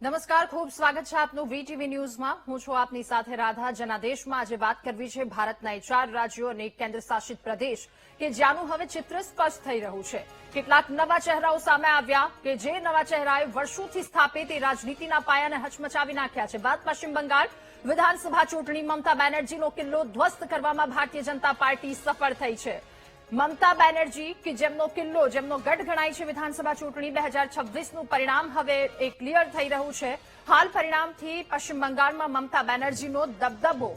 નમસ્કાર, ખૂબ સ્વાગત છે આપનું વીટીવી ન્યૂઝમાં। હું છું આપની સાથે રાધા। જનાદેશમાં આજે વાત કરવી છે ભારતના 4 રાજ્યો અને કેન્દ્ર શાસિત પ્રદેશ કે જ્યાંનું હવે ચિત્ર સ્પષ્ટ થઈ રહ્યું છે। કેટલાક નવા ચહેરાઓ સામે આવ્યા કે જે નવા ચહેરાએ વર્ષોથી સ્થાપિત રાજનીતિના પાયાને હચમચાવી નાખ્યા છે। બાદ પશ્ચિમ બંગાળ વિધાનસભા ચૂંટણી મમતા બેનર્જીનો કિલ્લો ધ્વસ્ત કરવામાં ભારતીય જનતા પાર્ટી સફળ થઈ છે। મમતા બેનર્જી કે જેમનો કિલ્લો જેમનો ગઢ ગણાય છે વિધાનસભા ચૂંટણી 2026નું પરિણામ હવે એ ક્લિયર થઈ રહ્યું છે। હાલ પરિણામથી પશ્ચિમ બંગાળમાં મમતા બેનર્જીનો દબદબો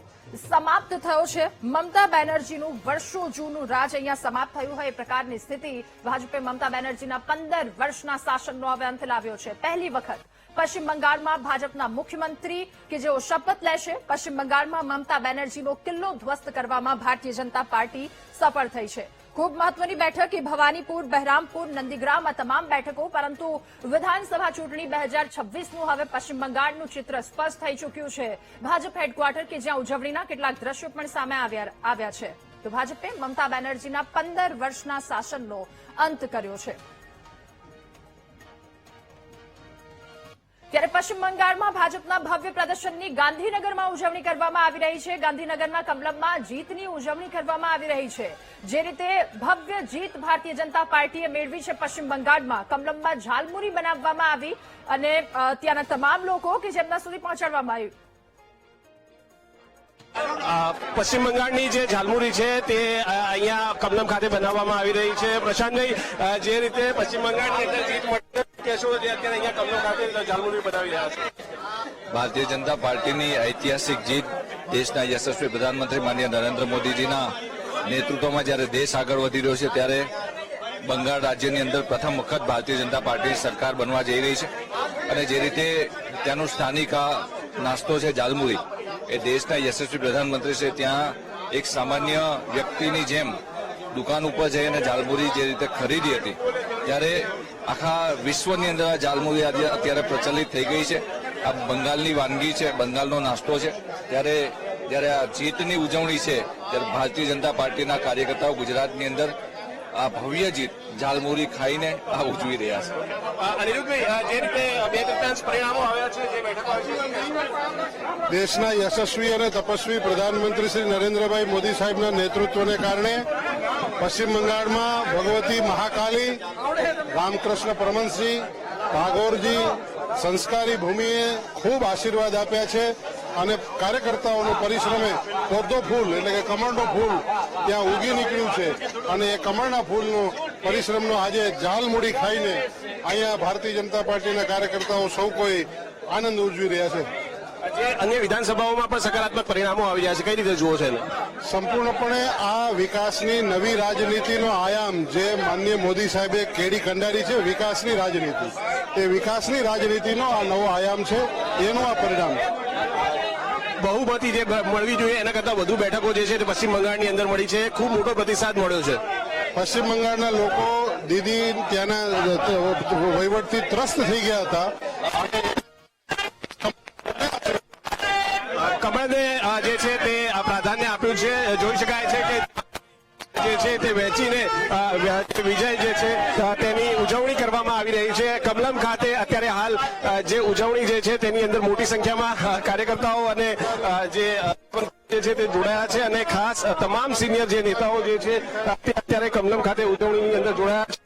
સમાપ્ત થયો છે। મમતા બેનર્જીનું વર્ષો જૂનું રાજ અહીંયા સમાપ્ત થયું હોય એ પ્રકારની સ્થિતિ ભાજપે મમતા બેનર્જીના 15 વર્ષના શાસનનો હવે અંત લાવ્યો છે। પહેલી વખત પશ્ચિમ બંગાળમાં ભાજપના મુખ્યમંત્રી કે જેઓ શપથ લેશે। પશ્ચિમ બંગાળમાં મમતા બેનર્જીનો કિલ્લો ધ્વસ્ત કરવામાં ભારતીય જનતા પાર્ટી સફળ થઈ છે। ખૂબ મહત્વની બેઠક એ ભવાનીપુર, બહેરામપુર, નંદીગ્રામ આ તમામ બેઠકો, પરંતુ વિધાનસભા ચૂંટણી 2026નું હવે પશ્ચિમ બંગાળનું ચિત્ર સ્પષ્ટ થઈ ચૂક્યું છે। ભાજપ હેડક્વાર્ટર કે જ્યાં ઉજવણીના કેટલાક દ્રશ્યો પણ સામે આવ્યા છે। તો ભાજપે મમતા બેનર્જીના 15 વર્ષના શાસનનો અંત કર્યો છે। ત્યારે પશ્ચિમ બંગાળમાં ભાજપના ભવ્ય પ્રદર્શનની ગાંધીનગરમાં ઉજવણી કરવામાં આવી રહી છે। ગાંધીનગરના કમલમમાં જીતની ઉજવણી કરવામાં આવી રહી છે। જે રીતે ભવ્ય જીત ભારતીય જનતા પાર્ટીએ મેળવી છે પશ્ચિમ બંગાળમાં, કમલમમાં ઝાલમુરી બનાવવામાં આવી અને ત્યાંના તમામ લોકો કે જેમના સુધી પહોંચાડવામાં આવ્યું। પશ્ચિમ બંગાળની જે ઝાલમુરી છે તે અહીંયા કમલમ ખાતે બનાવવામાં આવી રહી છે। પ્રશાંતભાઈ, જે રીતે પશ્ચિમ બંગાળની અંદર જીત મળી કેશો જે અત્યારે અહીંયા કમલમ ખાતે ઝાલમુરી બનાવી રહ્યા છે। ભારતીય જનતા પાર્ટીની ઐતિહાસિક જીત, દેશના યશસ્વી પ્રધાનમંત્રી માનનીય નરેન્દ્ર મોદીજીના નેતૃત્વમાં જ્યારે દેશ આગળ વધી રહ્યો છે ત્યારે બંગાળ રાજ્યની અંદર પ્રથમ વખત ભારતીય જનતા પાર્ટી સરકાર બનવા જઈ રહી છે અને જે રીતે ત્યાંનું સ્થાનિક નાસ્તો છે ઝાલમુરી, એ દેશના યશસ્વી પ્રધાનમંત્રી છે ત્યાં એક સામાન્ય વ્યક્તિની જેમ દુકાન ઉપર જઈ અને ઝાલમુરી જે રીતે ખરીદી હતી ત્યારે આખા વિશ્વની અંદર આ ઝાલમુરી અત્યારે પ્રચલિત થઈ ગઈ છે। આ બંગાળની વાનગી છે, બંગાળનો નાસ્તો છે। ત્યારે જ્યારે આ જીતની ઉજવણી છે ત્યારે ભારતીય જનતા પાર્ટીના કાર્યકર્તાઓ ગુજરાતની અંદર આ ભવ્ય જીત ઝાલમુરી ખાઈને આ ઉજવી રહ્યા છે। અનિરુદ્ધભાઈ, જે રીતે 2/3 પરિણામો આવ્યા છે, જે બેઠકો આવી છે, દેશના યશસ્વી અને તપસ્વી પ્રધાનમંત્રી શ્રી નરેન્દ્રભાઈ મોદી સાહેબના નેતૃત્વને કારણે પશ્ચિમ બંગાળમાં ભગવતી મહાકાલી, રામકૃષ્ણ પરમહંસજી, ટાગોરજી, સંસ્કારી ભૂમિએ ખૂબ આશીર્વાદ આપ્યા છે અને કાર્યકર્તાઓનો પરિશ્રમે પોદ્દો ફૂલ એટલે કે કમળનો ફૂલ ત્યાં ઉગી નીકળ્યું છે અને એ કમળના ફૂલનો પરિશ્રમનો આજે ઝાલમુડી ખાઈને અહીંયા ભારતીય જનતા પાર્ટીના કાર્યકર્તાઓ સૌ કોઈ આનંદ ઉજવી રહ્યા છે। જે અન્ય વિધાનસભાઓમાં પણ સકારાત્મક પરિણામો આવી રહ્યા છે, કઈ રીતે જુઓ છો એને? સંપૂર્ણપણે આ વિકાસની નવી રાજનીતિનો આયામ જે માનનીય મોદી સાહેબે કેડી કંડારી છે, વિકાસની રાજનીતિ, એ વિકાસની રાજનીતિનો આ નવો આયામ છે, એનું આ પરિણામ છે। બહુમતી જે મળવી જોઈએ એના કરતાં વધુ બેઠકો જે છે તે પશ્ચિમ બંગાળની અંદર મળી છે। ખૂબ મોટો પ્રતિસાદ મળ્યો છે। પશ્ચિમ બંગાળના લોકો દીદી ત્યાંના વહીવટથી ત્રસ્ત થઈ ગયા હતા। કમળને જે છે તે પ્રાધાન્ય આપ્યું છે। જોઈ શકાય છે કે જે છે તે વેચીને વિજય જે છે તેની ઉજવણી કરવામાં આવી રહી છે। કમલમ ખાતે અત્યારે હાલ જે ઉજવણી જે છે તેની અંદર મોટી સંખ્યામાં કાર્યકર્તાઓ અને જે છે તે જોડાયા છે અને ખાસ તમામ સિનિયર જે નેતાઓ જે છે અત્યારે કમલમ ખાતે ઉજવણીની અંદર જોડાયા છે।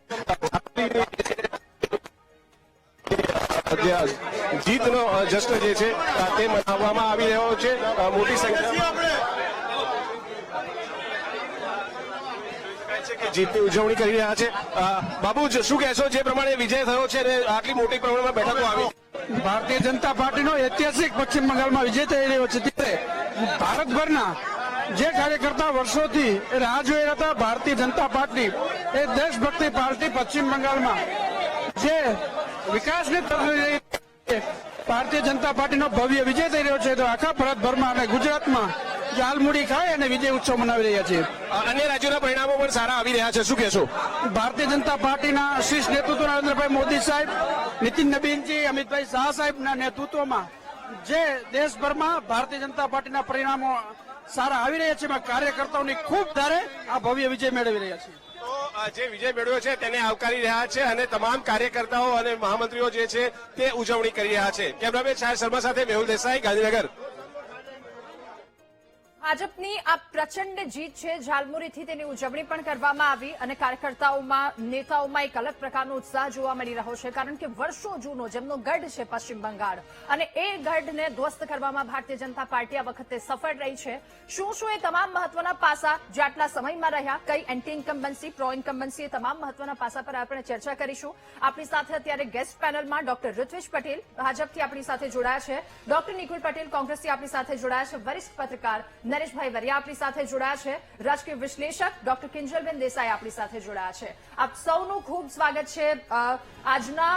જીતનો જશ્ન જે છે તે મનાવવામાં આવી રહ્યો છે મોટી સંખ્યામાં। જીતની ઉજવણી કરી રહ્યા છે। બાબુ, શું કહેશો, જે પ્રમાણે વિજય થયો છે અને આટલી મોટી પ્રમાણમાં બેઠકો આવી? ભારતીય જનતા પાર્ટીનો ઐતિહાસિક પશ્ચિમ બંગાળમાં વિજય થઈ રહ્યો છે ત્યારે ભારતભરના જે કાર્યકર્તા વર્ષોથી રાહ જોઈ રહ્યા હતા ભારતીય જનતા પાર્ટી એ દેશભક્તિ પાર્ટી પશ્ચિમ બંગાળમાં જે વિકાસની ભારતીય જનતા પાર્ટીનો ભવ્ય વિજય થઈ રહ્યો છે તો આખા ભારતભરમાં અને ગુજરાતમાં ઝાલમુડી ખાઈ અને વિજય ઉત્સવ મનાવી રહ્યા છે। અન્ય રાજ્યોના પરિણામો પણ સારા આવી રહ્યા છે, શું કહેશો? ભારતીય જનતા પાર્ટીના શીર્ષ નેતૃત્વ નરેન્દ્રભાઈ મોદી સાહેબ, નીતિન નબીનજી, અમિતભાઈ શાહ સાહેબના નેતૃત્વમાં જે દેશભરમાં ભારતીય જનતા પાર્ટીના પરિણામો સારા આવી રહ્યા છે, એમાં કાર્યકર્તાઓની ખૂબ ધારે આ ભવ્ય વિજય મેળવી રહ્યા છે। જે વિજય મેળવ્યો છે તેને આવકારી રહ્યા છે અને તમામ કાર્યકર્તાઓ અને મહામંત્રીઓ જે છે તે ઉજવણી કરી રહ્યા છે. કેમેરામેન શાયર શર્મા સાથે મેહુલ દેસાઈ, ગાંધીનગર. ભાજપની આ પ્રચંડ જીત છે, ઝાલમુરીથી તેની ઉજવણી પણ કરવામાં આવી અને કાર્યકર્તાઓમાં, નેતાઓમાં એક અલગ પ્રકારનો ઉત્સાહ જોવા મળી રહ્યો છે, કારણ કે વર્ષો જૂનો જેમનો ગઢ છે પશ્ચિમ બંગાળ, અને એ ગઢને ધ્વસ્ત કરવામાં ભારતીય જનતા પાર્ટી આ વખતે સફળ રહી છે. શું એ તમામ મહત્વના પાસા જે આટલા સમયમાં રહ્યા, કઈ એન્ટી ઇન્કમ્બન્સી, પ્રો ઇન્કમ્બન્સી, એ તમામ મહત્વના પાસા પર આપણે ચર્ચા કરીશું. આપણી સાથે અત્યારે ગેસ્ટ પેનલમાં ડોક્ટર ઋત્વિજ પટેલ ભાજપથી આપણી સાથે જોડાયા છે, ડોક્ટર નિકુલ પટેલ કોંગ્રેસથી આપણી સાથે જોડાયા છે, વરિષ્ઠ પત્રકાર નરેશભાઈ વરિયા આપણી સાથે જોડાયા છે, રાજકીય વિશ્લેષક ડોક્ટર કિંજલબેન દેસાઈ આપણી સાથે જોડાયા છે. આપ સૌનું ખૂબ સ્વાગત છે. આજના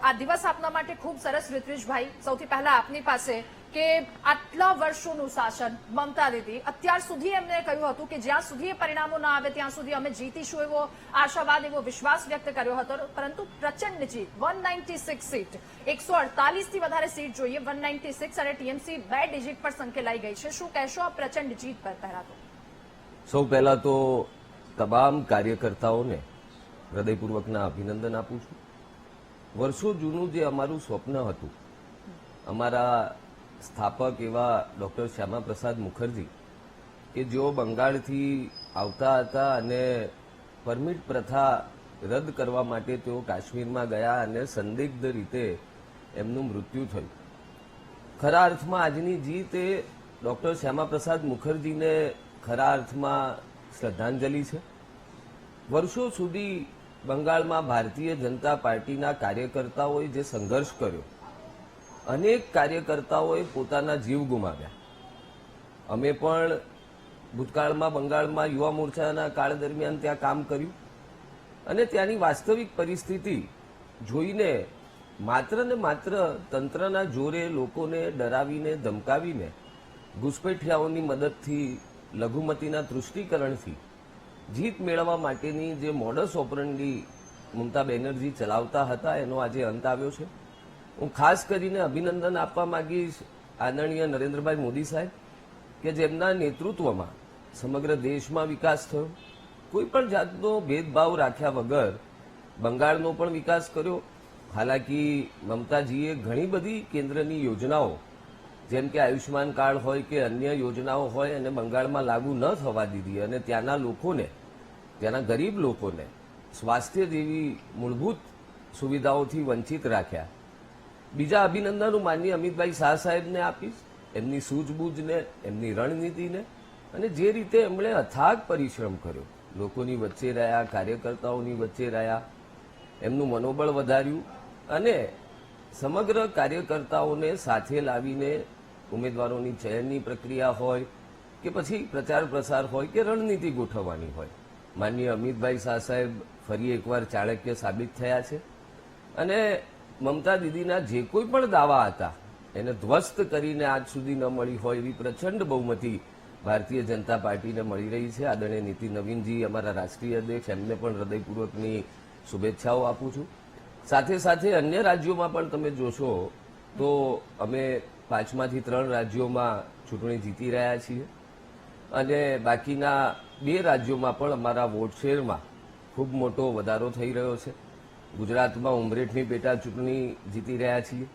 આ દિવસ આપના માટે ખૂબ સરસ. ઋત્વિજભાઈ, સૌથી પહેલા આપની પાસે કે આટલા વર્ષોનું શાસન મમતા દીદી, અત્યાર સુધી એમને કહ્યું હતું કે જ્યાં સુધી એ પરિણામો ના આવે ત્યાં સુધી અમે જીતીશું, એવો આશાવાદ, એવો વિશ્વાસ વ્યક્ત કર્યો હતો, પરંતુ પ્રચંડ જીત, 196 સીટ, 148 થી વધારે સીટ જોઈએ, 196, અને ટીએમસી 2 ડિજિટ પર સંકેલાઈ ગઈ છે. શું કહેશો આ પ્રચંડ જીત પર? પહેલા તો સૌ પહેલા તો તમામ કાર્યકર્તાઓને હૃદયપૂર્વકના અભિનંદન આપું છું. વર્ષો જૂનું જે અમારું સ્વપ્ન હતું, અમારા સ્થાપક એવા ડોક્ટર શ્યામાપ્રસાદ મુખર્જી કે જેઓ બંગાળથી આવતા હતા અને પરમિટ પ્રથા રદ કરવા માટે તેઓ કાશ્મીરમાં ગયા અને સંદિગ્ધ રીતે એમનું મૃત્યુ થયું. ખરા અર્થમાં આજની જીત એ ડોક્ટર શ્યામાપ્રસાદ મુખર્જીને ખરા અર્થમાં શ્રદ્ધાંજલિ છે. વર્ષો સુધી બંગાળમાં ભારતીય જનતા પાર્ટીના કાર્યકર્તાઓએ જે સંઘર્ષ કર્યો, અનેક કાર્યકર્તાઓએ પોતાના જીવ ગુમાવ્યા. અમે પણ ભૂતકાળમાં બંગાળમાં યુવા મોરચાના કાળ દરમિયાન ત્યાં કામ કર્યું અને ત્યાંની વાસ્તવિક પરિસ્થિતિ જોઈને માત્ર ને માત્ર તંત્રના જોરે લોકોને ડરાવીને, ધમકાવીને, ઘૂસપેઠિયાઓની મદદથી, લઘુમતીના તૃષ્ટિકરણથી જીત મેળવવા માટેની જે મોડસ ઓપરન્ડી મમતા બેનર્જી ચલાવતા હતા, એનો આજે અંત આવ્યો છે. હું ખાસ કરીને અભિનંદન આપવા માંગીશ આદરણીય નરેન્દ્રભાઈ મોદી સાહેબ કે જેમના નેતૃત્વમાં સમગ્ર દેશમાં વિકાસ થયો. કોઈ પણ જાતનો ભેદભાવ રાખ્યા વગર બંગાળનો પણ વિકાસ કર્યો. હાલાકી મમતાજીએ ઘણી બધી કેન્દ્રની યોજનાઓ, જેમ કે આયુષ્માન કાર્ડ હોય કે અન્ય યોજનાઓ હોય, એને બંગાળમાં લાગુ ન થવા દીધી અને ત્યાંના લોકોને, ત્યાંના ગરીબ લોકોને સ્વાસ્થ્ય જેવી મૂળભૂત સુવિધાઓથી વંચિત રાખ્યા. બીજા અભિનંદન હું માનનીય અમિતભાઈ શાહ સાહેબને આપીશ, એમની સૂઝબૂઝને, એમની રણનીતિને, અને જે રીતે એમણે અથાગ પરિશ્રમ કર્યો, લોકોની વચ્ચે રહ્યા, કાર્યકર્તાઓની વચ્ચે રહ્યા, એમનું મનોબળ વધાર્યું અને સમગ્ર કાર્યકર્તાઓને સાથે લાવીને ઉમેદવારોની ચયનની પ્રક્રિયા હોય કે પછી પ્રચાર પ્રસાર હોય કે રણનીતિ ગોઠવવાની હોય, માનનીય અમિતભાઈ શાહ સાહેબ ફરી એકવાર ચાણક્ય સાબિત થયા છે અને મમતા દીદીના જે કોઈ પણ દાવા હતા એને ધ્વસ્ત કરીને આજ સુધી ન મળી હોય એવી પ્રચંડ બહુમતી ભારતીય જનતા પાર્ટીને મળી રહી છે. આદરણીય નીતિ નવીનજી, અમારા રાષ્ટ્રીય અધ્યક્ષ, એમને પણ હૃદયપૂર્વકની શુભેચ્છાઓ આપું છું. સાથે સાથે અન્ય રાજ્યોમાં પણ તમે જોશો તો અમે 5માંથી 3 રાજ્યોમાં ચૂંટણી જીતી રહ્યા છીએ અને બાકીના 2 રાજ્યોમાં પણ અમારા વોટ શેરમાં ખૂબ મોટો વધારો થઈ રહ્યો છે. ગુજરાતમાં ઉમરેઠની પેટા ચૂંટણી જીતી રહ્યા છીએ.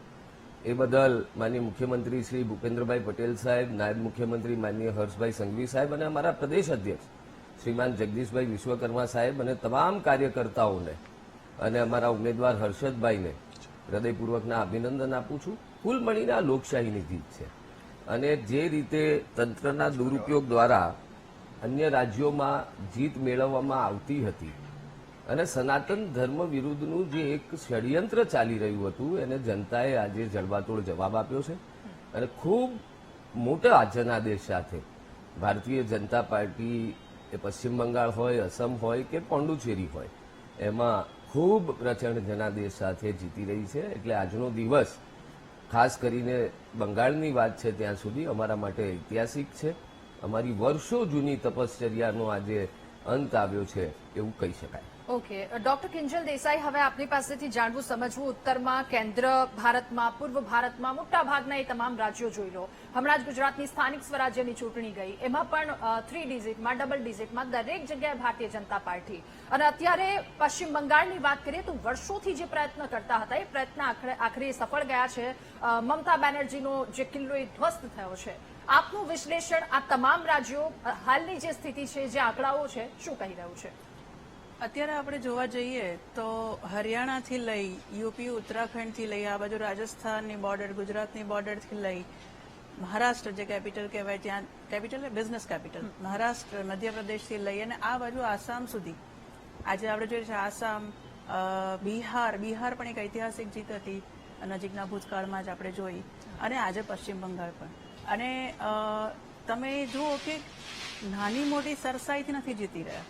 એ બદલ માનનીય મુખ્યમંત્રી શ્રી ભૂપેન્દ્રભાઈ પટેલ સાહેબ, નાયબ મુખ્યમંત્રી માનનીય હર્ષભાઈ સંઘવી સાહેબ અને અમારા પ્રદેશ અધ્યક્ષ શ્રીમાન જગદીશભાઈ વિશ્વકર્મા સાહેબ અને તમામ કાર્યકર્તાઓને અને અમારા ઉમેદવાર હર્ષદભાઈને હૃદયપૂર્વકના અભિનંદન આપું છું. કુલ મળીને આ લોકશાહીની જીત છે અને જે રીતે તંત્રના દુરુપયોગ દ્વારા અન્ય રાજ્યોમાં જીત મેળવવામાં આવતી હતી અને સનાતન ધર્મ વિરુદ્ધનું જે એક ષડયંત્ર ચાલી રહ્યું હતું એને જનતાએ આજે જડબાતોડ જવાબ આપ્યો છે અને ખૂબ મોટા જનાદેશ સાથે ભારતીય જનતા પાર્ટી એ પશ્ચિમ બંગાળ હોય, અસમ હોય કે પોંડુચેરી હોય, એમાં ખૂબ પ્રચંડ જનાદેશ સાથે જીતી રહી છે. એટલે આજનો દિવસ ખાસ કરીને બંગાળની વાત છે ત્યાં સુધી અમારા માટે ઐતિહાસિક છે. અમારી વર્ષો જૂની તપશ્ચર્યાનો આજે અંત આવ્યો છે એવું કહી શકાય. ઓકે ડોક્ટર કિંજલ દેસાઈ, હવે આપની પાસેથી જાણવું સમજવું, ઉત્તરમાં, કેન્દ્ર ભારતમાં, પૂર્વ ભારતમાં મોટા ભાગના એ તમામ રાજ્યો જોઈ લો. હમણાં જ ગુજરાતની સ્થાનિક સ્વરાજ્યની ચૂંટણી ગઈ, એમાં પણ 3 ડિજિટમાં, ડબલ ડિજિટમાં દરેક જગ્યાએ ભારતીય જનતા પાર્ટી. અને અત્યારે પશ્ચિમ બંગાળની વાત કરીએ તો વર્ષોથી જે પ્રયત્ન કરતા હતા એ પ્રયત્ન આખરે સફળ ગયા છે. મમતા બેનર્જીનો જે કિલ્લો એ ધ્વસ્ત થયો છે. આપનું વિશ્લેષણ આ તમામ રાજ્યો હાલની જે સ્થિતિ છે, જે આંકડાઓ છે, શું કહી રહ્યું છે? અત્યારે આપણે જોવા જઈએ તો હરિયાણાથી લઈ યુપી, ઉત્તરાખંડથી લઈ આ બાજુ રાજસ્થાનની બોર્ડર, ગુજરાતની બોર્ડરથી લઈ મહારાષ્ટ્ર જે કેપિટલ કહેવાય, ત્યાં કેપિટલ બિઝનેસ કેપિટલ મહારાષ્ટ્ર, મધ્યપ્રદેશથી લઈ અને આ બાજુ આસામ સુધી આજે આપણે જોઈએ છે. આસામ, બિહાર પણ એક ઐતિહાસિક જીત હતી નજીકના ભૂતકાળમાં જ આપણે જોઈ, અને આજે પશ્ચિમ બંગાળ પણ. અને તમે જુઓ કે નાની મોટી સરસાઈથી નથી જીતી રહ્યા,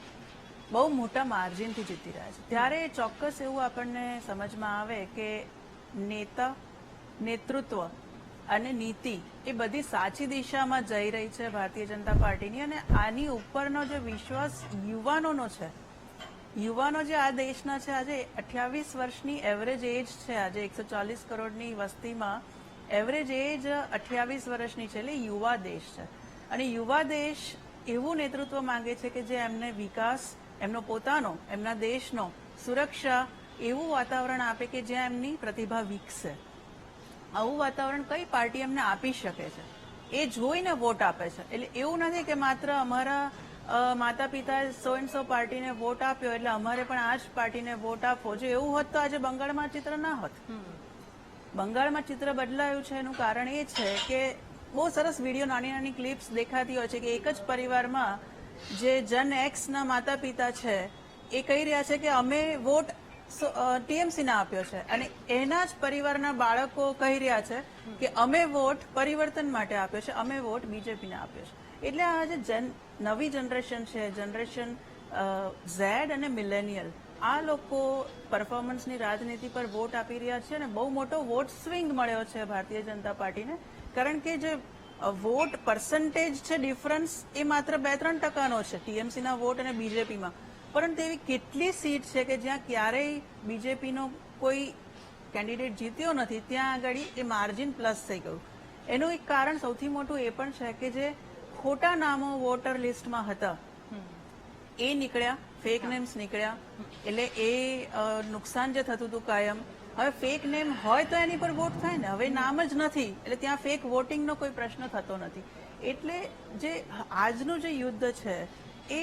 બહુ મોટા માર્જિનથી જીતી રહ્યા છે. ત્યારે ચોક્કસ એવું આપણને સમજમાં આવે કે નેતા, નેતૃત્વ અને નીતિ એ બધી સાચી દિશામાં જઈ રહી છે ભારતીય જનતા પાર્ટીની. અને આની ઉપરનો જે વિશ્વાસ યુવાનોનો છે, યુવાનો જે આ દેશના છે, આજે 28 વર્ષની એવરેજ એજ છે, આજે 140 કરોડની વસ્તીમાં એવરેજ એજ 28 વર્ષની છે, એટલે યુવા દેશ છે. અને યુવા દેશ એવું નેતૃત્વ માંગે છે કે જે એમને વિકાસ, એમનો પોતાનો, એમના દેશનો સુરક્ષા, એવું વાતાવરણ આપે કે જ્યાં એમની પ્રતિભા વિકસે. આવું વાતાવરણ કઈ પાર્ટી એમને આપી શકે છે એ જોઈને વોટ આપે છે. એટલે એવું નથી કે માત્ર અમારા માતા પિતાએ સો એન્ડ સો પાર્ટીને વોટ આપ્યો એટલે અમારે પણ આ જ પાર્ટીને વોટ આપવો. જો એવું હોત તો આજે બંગાળમાં ચિત્ર ના હોત. બંગાળમાં ચિત્ર બદલાયું છે એનું કારણ એ છે કે બહુ સરસ વિડીયો, નાની નાની ક્લિપ્સ દેખાતી હોય છે કે એક જ પરિવારમાં જે જન એક્સના માતા પિતા છે એ કહી રહ્યા છે કે અમે વોટ ટીએમસીને આપ્યો છે, અને એના જ પરિવારના બાળકો કહી રહ્યા છે કે અમે વોટ પરિવર્તન માટે આપ્યો છે, અમે વોટ બીજેપીને આપ્યો છે. એટલે આ જે નવી જનરેશન છે, જનરેશન ઝેડ અને મિલેનિયલ, આ લોકો પરફોર્મન્સની રાજનીતિ પર વોટ આપી રહ્યા છે. અને બહુ મોટો વોટ સ્વિંગ મળ્યો છે ભારતીય જનતા પાર્ટીને, કારણ કે જે વોટ પર્સન્ટેજ છે ડિફરન્સ એ માત્ર 2-3% છે ટીએમસીના વોટ અને બીજેપીમાં. પરંતુ એવી કેટલી સીટ છે કે જ્યાં ક્યારેય બીજેપીનો કોઈ કેન્ડિડેટ જીત્યો નથી, ત્યાં આગળ એ માર્જિન પ્લસ થઈ ગયું. એનું એક કારણ સૌથી મોટું એ પણ છે કે જે ખોટા નામો વોટર લિસ્ટમાં હતા એ નીકળ્યા, ફેક નેમ્સ નીકળ્યા. એટલે એ નુકસાન જે થતું હતું કાયમ, હવે ફેક નેમ હોય તો એની પર વોટ થાય ને. હવે નામ જ નથી એટલે ત્યાં ફેક વોટિંગનો કોઈ પ્રશ્ન થતો નથી. એટલે જે આજનું જે યુદ્ધ છે એ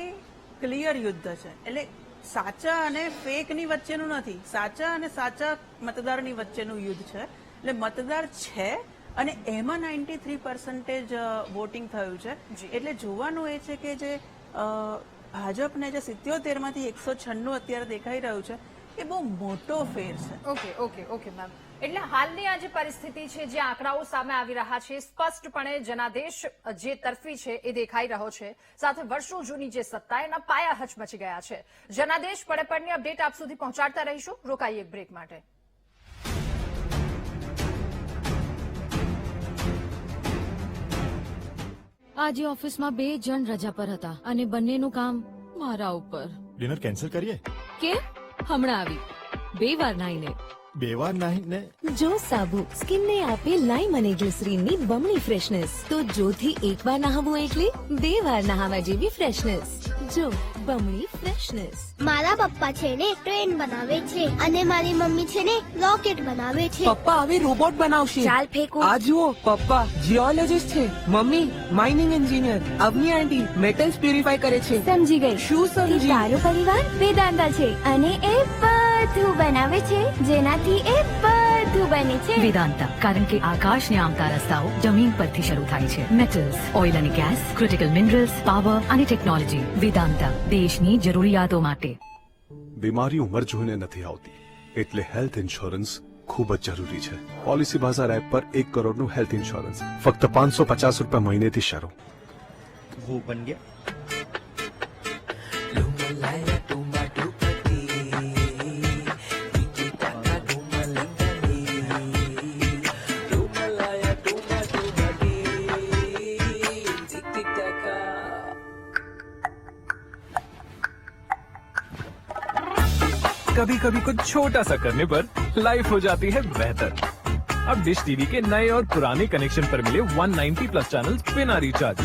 ક્લિયર યુદ્ધ છે. એટલે સાચા અને ફેકની વચ્ચેનું નથી, સાચા અને સાચા મતદારની વચ્ચેનું યુદ્ધ છે. એટલે મતદાર છે અને એમાં 93% વોટિંગ થયું છે. એટલે જોવાનું એ છે કે જે ભાજપને જે 77માંથી 196 અત્યારે દેખાઈ રહ્યું છે એ બહુ મોટો ફેર છે. Okay ma'am. એટલે હાલની આ જે પરિસ્થિતિ છે, જે આંકડાઓ સામે આવી રહ્યા છે, સ્પષ્ટપણે જનાદેશ જે તરફી છે એ દેખાઈ રહ્યો છે. સાથે વર્ષો જૂની જે સત્તા એના પાયા હચમચી ગયા છે. જનાદેશ પડે અપડેટ આપ સુધી પહોંચાડતા રહીશું. રોકાઈએ એક બ્રેક માટે. આજે ઓફિસમાં 2 જણ રજા પર હતા અને બંનેનું કામ મારા ઉપર. ડિનર કેન્સલ કરીએ? કેમ? હમણાં આવી 2 વાર નાઈને. 2 વાર નાહીને? જો સાબુ સ્કિનને આપે લાઈમ અને ગ્લિસરીનની બમણી ફ્રેશનેસ, તો જોથી 1 વાર નહાવું એટલે 2 વાર નહાવા જેવી ફ્રેશનેસ. જો બમણી ફ્રેશનેસ. મારા પપ્પા છે ને ટ્રેન બનાવે છે અને મારી મમ્મી છે ને રોકેટ બનાવે છે. પપ્પા હવે રોબોટ બનાવશે. ચાલ ફેંકો. આ જુઓ, પપ્પા જીઓલોજીસ્ટ છે, મમ્મી માઇનિંગ એન્જિનિયર, અવની આંટી મેટલ્સ પ્યુરિફાય કરે છે. સમજી ગઈ. શું સમજી? તારો પરિવાર વેદાંતા છે અને એ બધું બનાવે છે જેનાથી એ બધું બને છે. વેદાંતા, કારણ કે આકાશને આમતા રસ્તાઓ જમીન પરથી શરૂ થાય છે. મેટલ્સ, ઓઇલ અને ગેસ, ક્રિટિકલ મિનરલ્સ, પાવર અને ટેકનોલોજી. વેદાંતા, દેશની જરૂરિયાતો માટે. બીમારી ઉંમર જોઈને નથી આવતી, એટલે હેલ્થ ઇન્સ્યોરન્સ ખૂબ જ જરૂરી છે. પોલિસી બાઝાર એપ પર 1 કરોડનું હેલ્થ ઇન્સ્યોરન્સ ફક્ત 550 રૂપિયા મહિનેથી શરૂ. वो बन गया. कभी कभी कुछ छोटा सा करने पर लाइफ हो जाती है बेहतर। अब डिश टीवी के नए और पुराने कनेक्शन पर मिले 190 प्लस चैनल बिना रिचार्ज।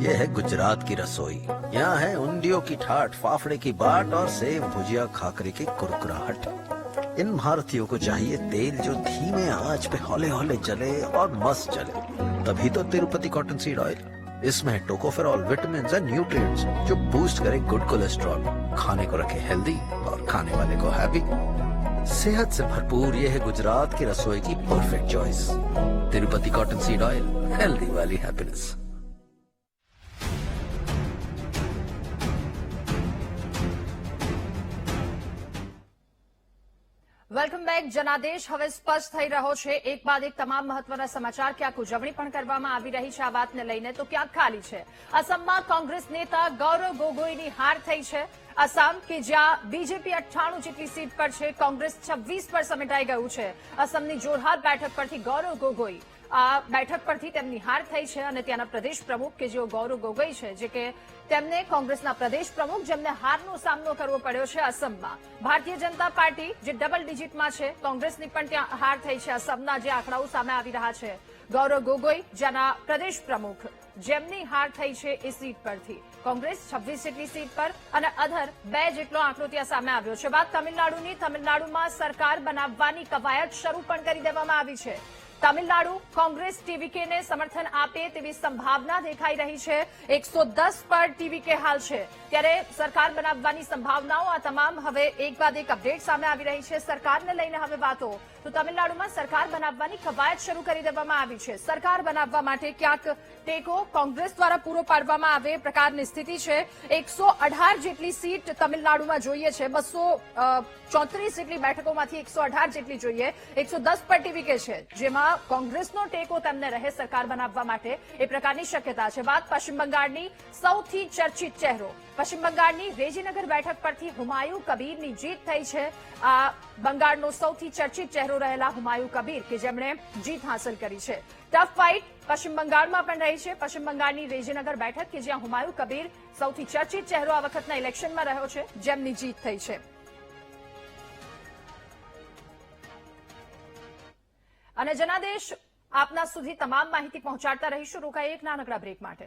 यह है गुजरात की रसोई। यहाँ है उंडियों की ठाठ, फाफड़े की बाट और सेव भुजिया खाकरे की कुरकुराहट। इन भारतीयों को चाहिए तेल जो धीमे आंच पे हौले हौले जले और मस्त जले, तभी तो तिरुपति कॉटन सीड ऑयल। इसमें है टोकोफेरॉल, विटामिन्स एंड न्यूट्रिएंट्स जो बूस्ट करे गुड कोलेस्ट्रॉल, खाने को रखे हेल्दी और खाने वाले को हैप्पी। सेहत से भरपूर ये है गुजरात की रसोई की perfect choice. Tirupati cotton seed oil, healthy वाली हैप्पीनेस। Welcome back. જનાદેશ હવે સ્પષ્ટ થઈ રહ્યો છે. એક બાદ એક તમામ મહત્વના સમાચાર. ક્યાંક ઉજવણી પણ કરવામાં આવી રહી છે આ વાતને લઈને, તો ક્યાંક ખાલી છે. અસમમાં કોંગ્રેસ નેતા ગૌરવ ગોગોઈની હાર થઈ છે. અસમ કે જ્યાં બીજેપી 98 જેટલી સીટ પર છે, કોંગ્રેસ 26 પર સમેટાઈ ગયું છે. અસમની જોરહાટ બેઠક પરથી ગૌરવ ગોગોઈ આ બેઠક પરથી તેમની હાર થઈ છે અને ત્યાંના પ્રદેશ પ્રમુખ કે જેઓ ગૌરવ ગોગોઈ છે, જે કે તેમને કોંગ્રેસના પ્રદેશ પ્રમુખ, જેમને હારનો સામનો કરવો પડ્યો છે અસમમાં. ભારતીય જનતા પાર્ટી જે ડબલ ડિજિટમાં છે, કોંગ્રેસની પણ ત્યાં હાર થઈ છે. અસમના જે આંકડાઓ સામે આવી રહ્યા છે, ગૌરવ ગોગોઈ જેના પ્રદેશ પ્રમુખ, જેમની હાર થઈ છે એ સીટ પરથી. કોંગ્રેસ 26 જેટલી સીટ પર અને અધર 2 જેટલો આંકડો ત્યાં સામે આવ્યો છે. વાત તમિલનાડુની. તમિલનાડુમાં સરકાર બનાવવાની કવાયત શરૂ પણ કરી દેવામાં આવી છે. તમિલનાડુ કોંગ્રેસ ટીવીકેને સમર્થન આપે તેવી સંભાવના દેખાઈ રહી છે. 110 પર ટીવીકે હાલ છે, ત્યારે સરકાર બનાવવાની સંભાવનાઓ આ તમામ હવે એક બાદ એક અપડેટ સામે આવી રહી છે. સરકારને લઈને હવે વાતો, તો તમિલનાડુમાં સરકાર બનાવવાની કવાયત શરૂ કરી દેવામાં આવી છે. સરકાર બનાવવા માટે ક્યાંક ટેકો કોંગ્રેસ દ્વારા પૂરો પાડવામાં આવે એ પ્રકારની સ્થિતિ છે. 118 જેટલી સીટ તમિલનાડુમાં જોઈએ છે. 234 જેટલી બેઠકોમાંથી 118 જેટલી જોઈએ. 110 પર ટીવીકે છે, જેમાં કોંગ્રેસનો ટેકો તેમને રહે સરકાર બનાવવા માટે એ પ્રકારની શક્યતા છે. વાત પશ્ચિમ બંગાળની. સૌથી ચર્ચિત ચહેરો પશ્ચિમ બંગાળની રેજીનગર બેઠક પરથી હુમાયુ કબીરની જીત થઈ છે. આ બંગાળનો સૌથી ચર્ચિત ચહેરો રહેલા હુમાયુ કબીર કે જેમણે જીત હાંસલ કરી છે. ટફ ફાઇટ પશ્ચિમ બંગાળમાં પણ રહી છે. પશ્ચિમ બંગાળની રેજીનગર બેઠક કે જ્યાં હુમાયુ કબીર સૌથી ચર્ચિત ચહેરો આ વખતના ઇલેક્શનમાં રહ્યો છે, જેમની જીત થઈ છે. અને જનાદેશ આપના સુધી તમામ માહિતી પહોંચાડતા રહીશું. રોકાઈએ એક નાનકડા બ્રેક માટે.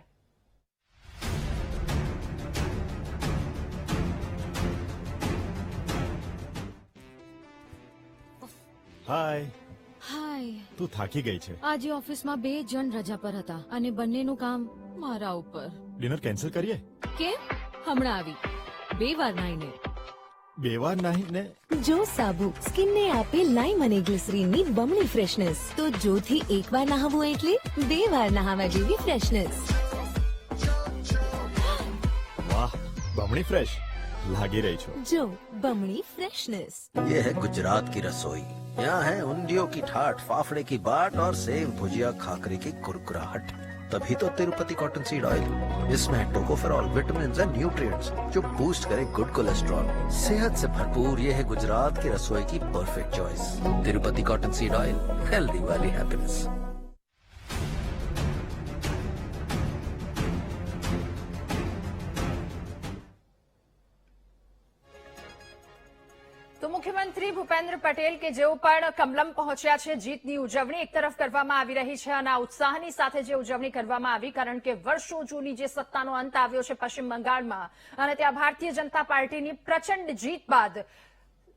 હાય. હાય. તું થાકી ગઈ છે. આજે ઓફિસમાં 2 જણ રજા પર હતા અને બંનેનું કામ મારા ઉપર. ડિનર કેન્સલ કરીએ? કેમ? હમણાં આવી 2 વાર નાઈને. 2 વાર નાહીને? જો સાબુ સ્કિનને આપે લાઈમ અને ગ્લિસરીનની બમણી ફ્રેશનેસ, તો જોથી 1 વાર નહાવું એટલે 2 વાર નહાવા જેવી ફ્રેશનેસ. વાહ, બમણી ફ્રેશ લાગી રહી છો. જો બમણી ફ્રેશનેસ. ये है गुजरात की रसोई। यहाँ है उंडियों की ठाठ, फाफड़े की बाट और सेव भुजिया खाकरे की कुरकुराहट। तभी तो तिरुपति कॉटन सीड ऑयल। इसमें है टोकोफेरॉल, विटामिन्स एंड न्यूट्रिएंट्स जो बूस्ट करे गुड कोलेस्ट्रॉल। सेहत से भरपूर ये है गुजरात की रसोई की perfect choice. Tirupati cotton seed oil, healthy वाली हैप्पीनेस। તો મુખ્યમંત્રી ભૂપેન્દ્ર પટેલ કે જેઓ પણ કમલમ પહોંચ્યા છે, જીતની ઉજવણી એક તરફ કરવામાં આવી રહી છે અને આ ઉત્સાહની સાથે જે ઉજવણી કરવામાં આવી, કારણ કે વર્ષો જૂની જે સત્તાનો અંત આવ્યો છે પશ્ચિમ બંગાળમાં અને ત્યાં ભારતીય જનતા પાર્ટીની પ્રચંડ જીત બાદ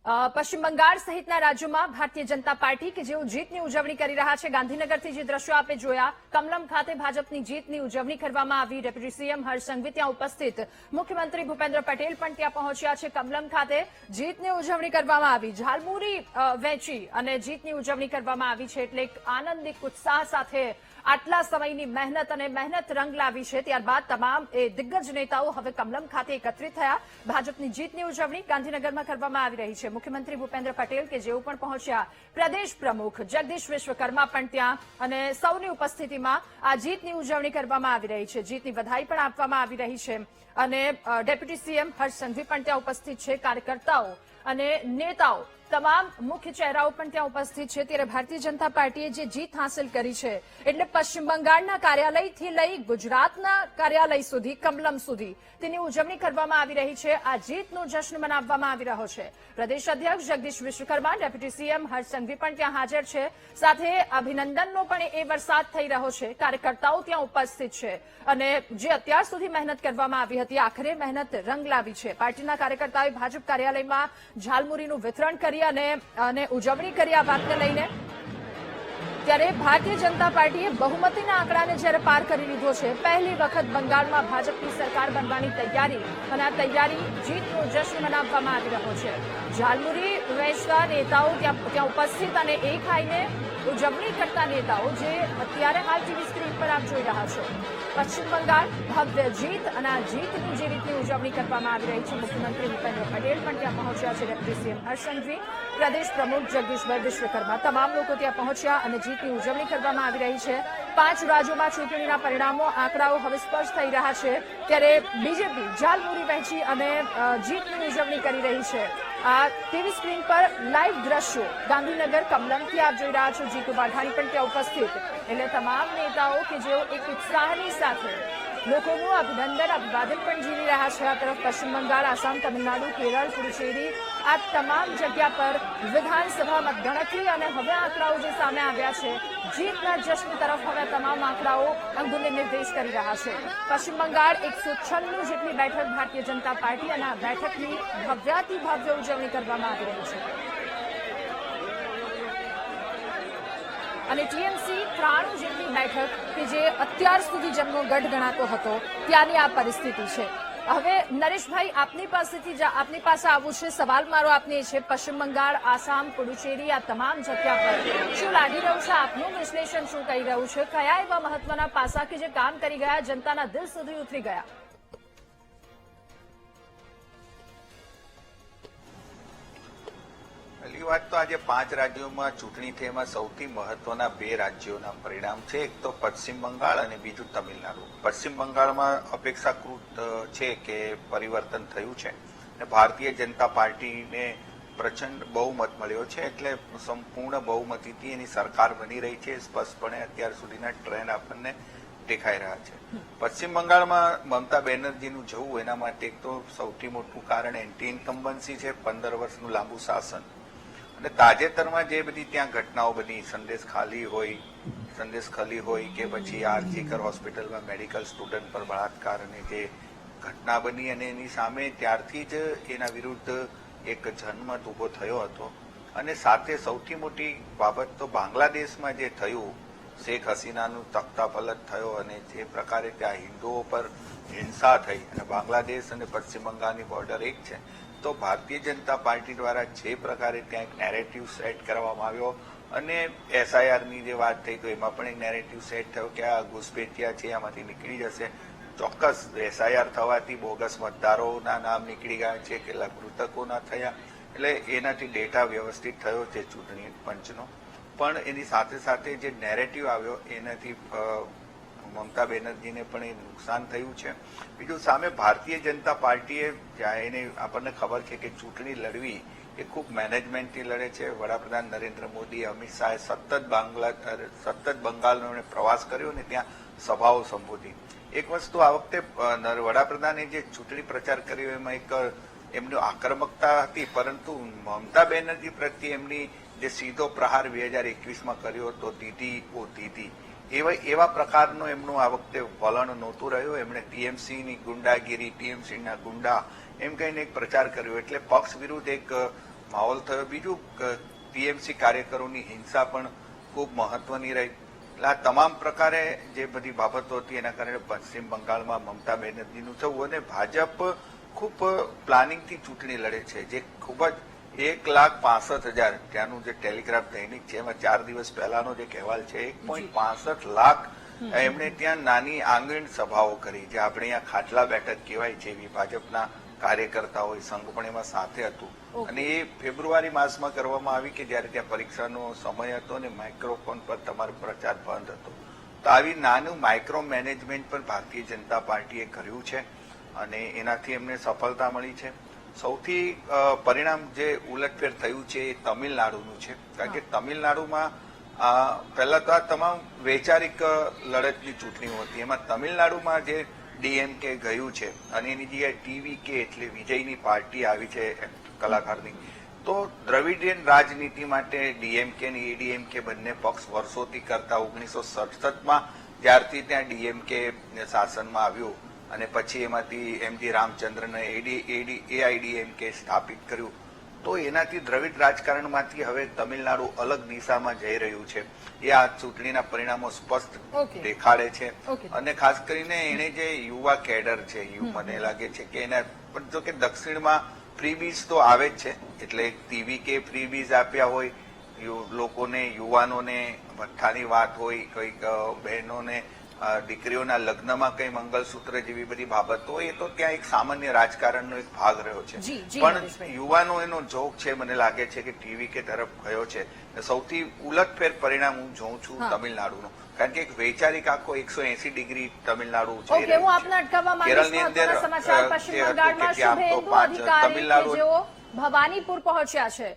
પશ્ચિમ બંગાળ સહિતના રાજ્યોમાં ભારતીય જનતા પાર્ટી કે જેઓ જીતની ઉજવણી કરી રહ્યા છે. ગાંધીનગરથી જે દ્રશ્યો આપે જોયા, કમલમ ખાતે ભાજપની જીતની ઉજવણી કરવામાં આવી. ડેપ્યુટી સીએમ હર્ષ સંઘવી ત્યાં ઉપસ્થિત, મુખ્યમંત્રી ભૂપેન્દ્ર પટેલ પણ ત્યાં પહોંચ્યા છે. કમલમ ખાતે જીતની ઉજવણી કરવામાં આવી, ઝાલમુરી વહેંચી અને જીતની ઉજવણી કરવામાં આવી છે. એટલે એક આનંદિક ઉત્સાહ સાથે આટલા સમયની મહેનત અને મહેનત રંગ લાવી છે. ત્યારબાદ તમામ એ દિગ્ગજ નેતાઓ હવે કમલમ ખાતે એકત્રિત થયા. ભાજપની જીતની ઉજવણી ગાંધીનગરમાં કરવામાં આવી રહી છે. મુખ્યમંત્રી ભૂપેન્દ્ર પટેલ કે જેઓ પણ પહોંચ્યા, પ્રદેશ પ્રમુખ જગદીશ વિશ્વકર્મા પણ ત્યાં અને સૌની ઉપસ્થિતિમાં આ જીતની ઉજવણી કરવામાં આવી રહી છે. જીતની વધાઈ પણ આપવામાં આવી રહી છે અને ડેપ્યુટી સીએમ હર્ષ સંઘવી પણ ત્યાં ઉપસ્થિત છે. કાર્યકર્તાઓ અને નેતાઓ તમામ મુખ્ય ચહેરાઓ પણ ત્યાં ઉપસ્થિત છે ત્યારે ભારતીય જનતા પાર્ટીએ જે જીત હાંસલ કરી છે એટલે પશ્ચિમ બંગાળના કાર્યાલયથી લઈ ગુજરાતના કાર્યાલય સુધી કમલમ સુધી તેની ઉજવણી કરવામાં આવી રહી છે. આ જીતનો જશ્ન મનાવવામાં આવી રહ્યો છે. પ્રદેશ અધ્યક્ષ જગદીશ વિશ્વકર્મા, ડેપ્યુટી સીએમ હર્ષ સંઘવી પણ ત્યાં હાજર છે. સાથે અભિનંદનનો પણ એ વરસાદ થઈ રહ્યો છે. કાર્યકર્તાઓ ત્યાં ઉપસ્થિત છે અને જે અત્યાર સુધી મહેનત કરવામાં આવી હતી આખરે મહેનત રંગ લાવી છે. પાર્ટીના કાર્યકર્તાઓએ ભાજપ કાર્યાલયમાં ઝાલમુરીનું વિતરણ કરી અને ઉજવણી કરી આ વાતને લઈને. ત્યારે ભારતીય જનતા પાર્ટીએ બહુમતીના આંકડાને જ્યારે પાર કરી લીધો છે, પહેલી વખત બંગાળમાં ભાજપની સરકાર બનવાની તૈયારી અને આ તૈયારી જીતનો જશ્ન મનાવવામાં આવી રહ્યો છે. ઝાલમુરી વહેંચતા નેતાઓ ત્યાં ઉપસ્થિત અને એ ખાઈને ઉજવણી કરતા નેતાઓ જે અત્યારે હાલ ટીવી સ્ક્રીન પર આપ જોઈ રહ્યા છો. પશ્ચિમ બંગાળ ભવ્ય જીત અને આ જીતની જે રીતની ઉજવણી કરવામાં આવી રહી છે, મુખ્યમંત્રી ભૂપેન્દ્ર પટેલ પણ ત્યાં પહોંચ્યા છે, ડેપ્યુટી સીએમ હર્ષ સંઘવી, પ્રદેશ પ્રમુખ જગદીશભાઈ વિશ્વકર્મા, તમામ લોકો ત્યાં પહોંચ્યા અને જીતની ઉજવણી કરવામાં આવી રહી છે. 5 રાજ્યોમાં ચૂંટણીના પરિણામો આંકડાઓ હવે સ્પષ્ટ થઈ રહ્યા છે ત્યારે બીજેપી ઝાલમુરી વહેંચી અને જીતની ઉજવણી કરી રહી છે. આ ટીવી સ્ક્રીન પર લાઈવ દ્રશ્યો ગાંધીનગર કમલમથી આપ જોઈ રહ્યા છો. જીતુ વાઘાણી પણ ત્યાં ઉપસ્થિત. એટલે તમામ નેતાઓ કે જેઓ એક ઉત્સાહની સાથે લોકોનું અભિવાદન પણ ઝીલી રહ્યા છે. આ તરફ પશ્ચિમ બંગાળ, આસામ, તમિલનાડુ, કેરળ, પુડુચેરી આ તમામ જગ્યા પર વિધાનસભા મતગણતરી અને હવે આંકડાઓ જે સામે આવ્યા છે જીતના જશ્ન તરફ હવે તમામ આંકડાઓ અંગુલે નિર્દેશ કરી રહ્યા છે. પશ્ચિમ બંગાળ 196 જેટલી બેઠક ભારતીય જનતા પાર્ટી અને આ બેઠકની ભવ્યાતિ ભવ્ય ઉજવણી કરવામાં આવી રહી છે. અને ટીએમસી 93 જેટલી બેઠક કે જે અત્યાર સુધી જેમનો ગઢ ગણાતો હતો ત્યાંની આ પરિસ્થિતિ છે. હવે નરેશભાઈ આપની પાસે આવું છે. સવાલ મારો આપને છે, પશ્ચિમ બંગાળ, આસામ, પુડુચેરી આ તમામ જગ્યા પર શું લાગી રહ્યું છે? આપનું વિશ્લેષણ શું કહી રહ્યું છે? કયા એવા મહત્વના પાસા કે જે કામ કરી ગયા, જનતાના દિલ સુધી ઉતરી ગયા? પહેલી વાત તો આજે 5 રાજ્યોમાં ચૂંટણી થઈ, એમાં સૌથી મહત્વના 2 રાજ્યોના પરિણામ છે. એક તો પશ્ચિમ બંગાળ અને બીજું તમિલનાડુ. પશ્ચિમ બંગાળમાં અપેક્ષાકૃત છે કે પરિવર્તન થયું છે અને ભારતીય જનતા પાર્ટીને પ્રચંડ બહુમત મળ્યો છે, એટલે સંપૂર્ણ બહુમતીથી એની સરકાર બની રહી છે. સ્પષ્ટપણે અત્યાર સુધીના ટ્રેન્ડ આપણને દેખાઈ રહ્યા છે. પશ્ચિમ બંગાળમાં મમતા બેનર્જીનું જવું એના માટે એક તો સૌથી મોટું કારણ એન્ટી ઇન્કમ્બન્સી છે, 15 વર્ષનું લાંબુ શાસન. અને તાજેતરમાં જે બધી ત્યાં ઘટનાઓ બની, સંદેશ ખલી હોય કે પછી આરજીકર હોસ્પિટલમાં મેડિકલ સ્ટુડન્ટ પર બળાત્કાર અને જે ઘટના બની અને એની સામે ત્યારથી જ એના વિરુદ્ધ એક જનમત ઉભો થયો હતો. અને સાથે સૌથી મોટી બાબત તો બાંગ્લાદેશમાં જે થયું, શેખ હસીનાનું તખ્તાપલટ થયો અને જે પ્રકારે ત્યાં હિન્દુઓ પર હિંસા થઈ અને બાંગ્લાદેશ અને પશ્ચિમ બંગાળની બોર્ડર એક છે, તો ભારતીય જનતા પાર્ટી દ્વારા જે પ્રકારે ત્યાં એક નેરેટિવ સેટ કરવામાં આવ્યો અને એસઆઈઆરની જે વાત થઈ તો એમાં પણ એક નેરેટિવ સેટ થયો કે આ ઘુસપેઠિયા છે આમાંથી નીકળી જશે. ચોક્કસ એસઆઈઆર થવાથી બોગસ મતદારોના નામ નીકળી ગયા છે, કેટલાક મૃતકોના થયા, એટલે એનાથી ડેટા વ્યવસ્થિત થયો છે ચૂંટણી પંચનો. પણ એની સાથે સાથે જે નેરેટિવ આવ્યો એનાથી મમતા બેનર્જીને પણ એ નુકસાન થયું છે. બીજું સામે ભારતીય જનતા પાર્ટીએ એને આપણને ખબર છે કે ચૂંટણી લડવી એ ખૂબ મેનેજમેન્ટથી લડે છે. વડાપ્રધાન નરેન્દ્ર મોદી, અમિત શાહે સતત બંગાળનો પ્રવાસ કર્યો ને ત્યાં સભાઓ સંબોધી. એક વસ્તુ આ વખતે વડાપ્રધાને જે ચૂંટણી પ્રચાર કર્યો એમાં એક એમની આક્રમકતા હતી, પરંતુ મમતા બેનર્જી પ્રત્યે એમની જે સીધો પ્રહાર 2021માં કર્યો હતો, દીદી ઓ દીદી, એવા પ્રકારનો એમનું આ વખતે વલણ નહોતું રહ્યું. એમણે ટીએમસીની ગુંડાગીરી, ટીએમસીના ગુંડા એમ કહીને એક પ્રચાર કર્યો, એટલે પક્ષ વિરુદ્ધ એક માહોલ થયો. બીજું ટીએમસી કાર્યકરોની હિંસા પણ ખૂબ મહત્વની રહી. એટલે આ તમામ પ્રકારે જે બધી બાબતો હતી એના કારણે પશ્ચિમ બંગાળમાં મમતા બેનર્જીનું થવું અને ભાજપ ખૂબ પ્લાનિંગથી ચૂંટણી લડે છે, જે ખૂબ જ 1,65,000 ત્યાંનું જે ટેલિગ્રાફ દૈનિક છે એમાં 4 દિવસ પહેલાનો જે અહેવાલ છે 1.65 લાખ એમણે ત્યાં નાની આંગણ સભાઓ કરી, જે આપણે અહીંયા ખાટલા બેઠક કહેવાય છે, એવી ભાજપના કાર્યકર્તાઓ સંઘ પણ એમાં સાથે હતું. અને એ ફેબ્રુઆરી માસમાં કરવામાં આવી કે જયારે ત્યાં પરીક્ષાનો સમય હતો ને માઇક્રોફોન પર તમારો પ્રચાર બંધ હતો. તો આવી નાનું માઇક્રો મેનેજમેન્ટ પણ ભારતીય જનતા પાર્ટીએ કર્યું છે અને એનાથી એમને સફળતા મળી છે. સૌથી પરિણામ જે ઉલટફેર થયું છે એ તમિલનાડુનું છે. કારણ કે તમિલનાડુમાં પહેલા તો આ તમામ વૈચારિક લડતની ચૂંટણીઓ હતી. એમાં તમિલનાડુમાં જે ડીએમકે ગયું છે અને એની જગ્યાએ ટીવીકે એટલે વિજયની પાર્ટી આવી છે કલાકારની, તો દ્રવિડિયન રાજનીતિ માટે ડીએમકે અને એડીએમકે બંને પક્ષ વર્ષોથી કરતા 1967માં જ્યારથી ત્યાં ડીએમકે શાસનમાં આવ્યું અને પછી એમાંથી એમજી રામચંદ્રને એઆઈડીએમકે સ્થાપિત કર્યું, તો એનાથી દ્રવિડ રાજકારણમાંથી હવે તમિલનાડુ અલગ દિશામાં જઈ રહ્યું છે. એ આ ચૂંટણીના પરિણામો સ્પષ્ટ દેખાડે છે. અને ખાસ કરીને એને જે યુવા કેડર છે, મને લાગે છે કે એના પણ જો કે દક્ષિણમાં ફ્રીબીઝ તો આવે જ છે, એટલે ટીવીકે ફ્રીબીઝ આપ્યા હોય લોકોને, યુવાનોને ભઠ્ઠાની વાત હોય, કોઈક બહેનોને દીકરીઓના લગ્નમાં કઈ મંગલસૂત્ર જેવી બધી બાબતો, એ તો ત્યાં એક સામાન્ય રાજકારણનો એક ભાગ રહ્યો છે. પણ યુવાનો એનો જોગ છે, મને લાગે છે કે ટીવીકે તરફ ગયો છે. સૌથી ઉલટફેર પરિણામ હું જોઉં છું તમિલનાડુનું, કારણ કે એક વૈચારિક આખો 180 ડિગ્રી તમિલનાડુ જઈ રહ્યું છે. કેરળની અંદર તમિલનાડુ ભવાનીપુર પહોંચ્યા છે.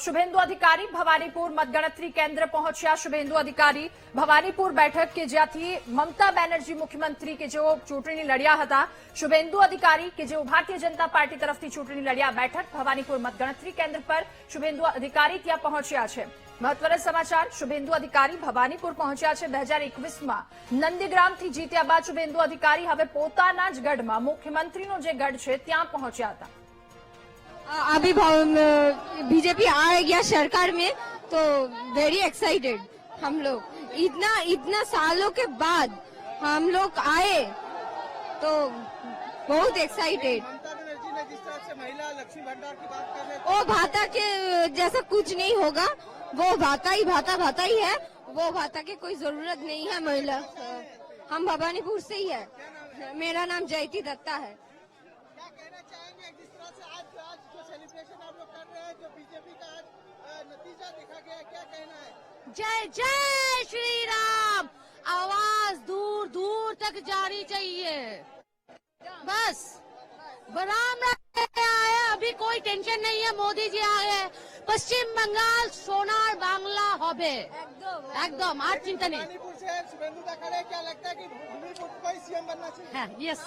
શુભેન્દુ અધિકારી ભવાનીપુર મતગણતરી કેન્દ્ર પહોંચ્યા. શુભેન્દુ અધિકારી ભવાનીપુર બેઠક કે જ્યાંથી મમતા બેનર્જી મુખ્યમંત્રી કે જેઓ ચૂંટણી લડ્યા હતા, શુભેન્દુ અધિકારી કે જેઓ ભારતીય જનતા પાર્ટી તરફથી ચૂંટણી લડ્યા બેઠક ભવાનીપુર મતગણતરી કેન્દ્ર પર શુભેન્દુ અધિકારી ત્યાં પહોંચ્યા છે. મહત્વના સમાચાર, શુભેન્દુ અધિકારી ભવાનીપુર પહોંચ્યા છે. 2021માં નંદીગ્રામથી જીત્યા બાદ શુભેન્દુ અધિકારી હવે પોતાના જ ગઢમાં મુખ્યમંત્રીનો જે ગઢ છે ત્યાં પહોંચ્યા હતા. अभी बीजेपी आ गया सरकार में तो वेरी एक्साइटेड हम लोग. इतना सालों के बाद हम लोग आए तो बहुत एक्साइटेड. वो भाता के जैसा कुछ नहीं होगा, वो भाता ही है. वो भाता की कोई जरूरत नहीं है. महिला हम भवानीपुर से ही है. मेरा नाम जयती दत्ता है. जय जय श्री राम. आवाज दूर दूर तक जानी चाहिए. बस राम आए, अभी कोई टेंशन नहीं है. मोदी जी आए हैं. पश्चिम बंगाल सोनार बांग्ला होबे एकदम. आज चिंता नहीं. क्या लगता है कि सीएम बनना चाहिए? यस.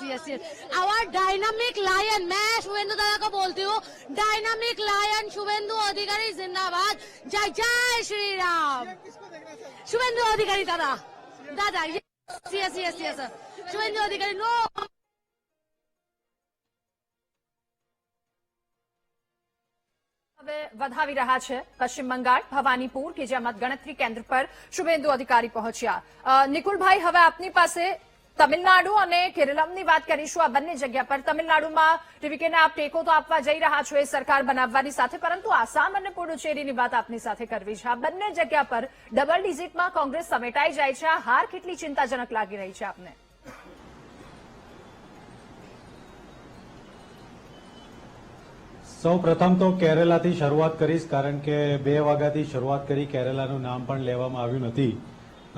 आवर डायनामिक लायन, मैं शुभेंदु दादा को बोलती हूँ, डायनामिक लायन शुभेंदु अधिकारी जिंदाबाद. जय जय श्री राम. शुभेंदु अधिकारी दादा. यस. शुभेंदु अधिकारी नो. હવે વધાવી રહ્યા છે પશ્ચિમ બંગાળ ભવાનીપુર કે જ્યાં મતગણતરી કેન્દ્ર પર શુભેન્દુ અધિકારી પહોંચ્યા. નિકુલભાઈ, હવે આપની પાસે તમિલનાડુ અને કેરળની વાત કરીશું. આ બંને જગ્યા પર તમિલનાડુમાં ટીવીકેને આપ ટેકો તો આપવા જઈ રહ્યા છો એ સરકાર બનાવવાની સાથે, પરંતુ આસામ અને પુડુચેરીની વાત આપની સાથે કરવી છે. આ બંને જગ્યા પર ડબલ ડિજિટમાં કોંગ્રેસ સમેટાઈ જાય છે. આ હાર કેટલી ચિંતાજનક લાગી રહી છે આપને? સૌ પ્રથમ તો કેરેલાથી શરૂઆત કરીશ, કારણ કે 2 વાગ્યાથી શરૂઆત કરી. કેરેલાનું નામ પણ લેવામાં આવ્યું નથી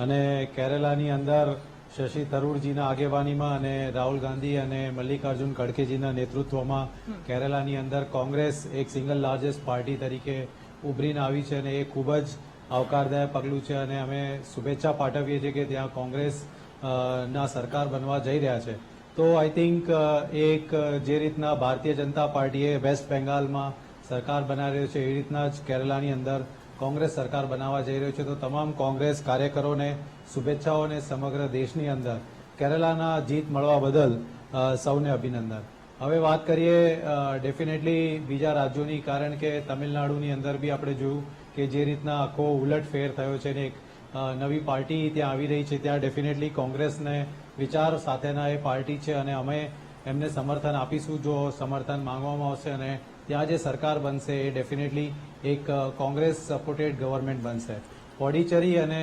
અને કેરેલાની અંદર શશી થરૂરજીના આગેવાનીમાં અને રાહુલ ગાંધી અને મલ્લિકાર્જુન ખડગેજીના નેતૃત્વમાં કેરેલાની અંદર કોંગ્રેસ એક સિંગલ લાર્જેસ્ટ પાર્ટી તરીકે ઉભરીને આવી છે અને એ ખૂબ જ આવકારદાયક પગલું છે અને અમે શુભેચ્છા પાઠવીએ છીએ કે ત્યાં કોંગ્રેસ ના સરકાર બનવા જઈ રહ્યા છે. તો આઈ થિંક એક જે રીતના ભારતીય જનતા પાર્ટીએ વેસ્ટ બેંગાલમાં સરકાર બનાવી રહ્યો છે એ રીતના જ કેરલાની અંદર કોંગ્રેસ સરકાર બનાવવા જઈ રહ્યો છે. તો તમામ કોંગ્રેસ કાર્યકરોને શુભેચ્છાઓ અને સમગ્ર દેશની અંદર કેરલાના જીત મળવા બદલ સૌને અભિનંદન. હવે વાત કરીએ ડેફિનેટલી બીજા રાજ્યોની, કારણ કે તમિલનાડુની અંદર બી આપણે જોયું કે જે રીતના આખો ઉલટફેર થયો છે ને એક નવી પાર્ટી ત્યાં આવી રહી છે. ત્યાં ડેફિનેટલી કોંગ્રેસને વિચાર સાથેના એ પાર્ટી છે અને અમે એમને સમર્થન આપીશું જો સમર્થન માંગવામાં આવશે અને ત્યાં જે સરકાર બનશે એ ડેફિનેટલી એક કોંગ્રેસ સપોર્ટેડ ગવર્મેન્ટ બનશે. પોડિચેરી અને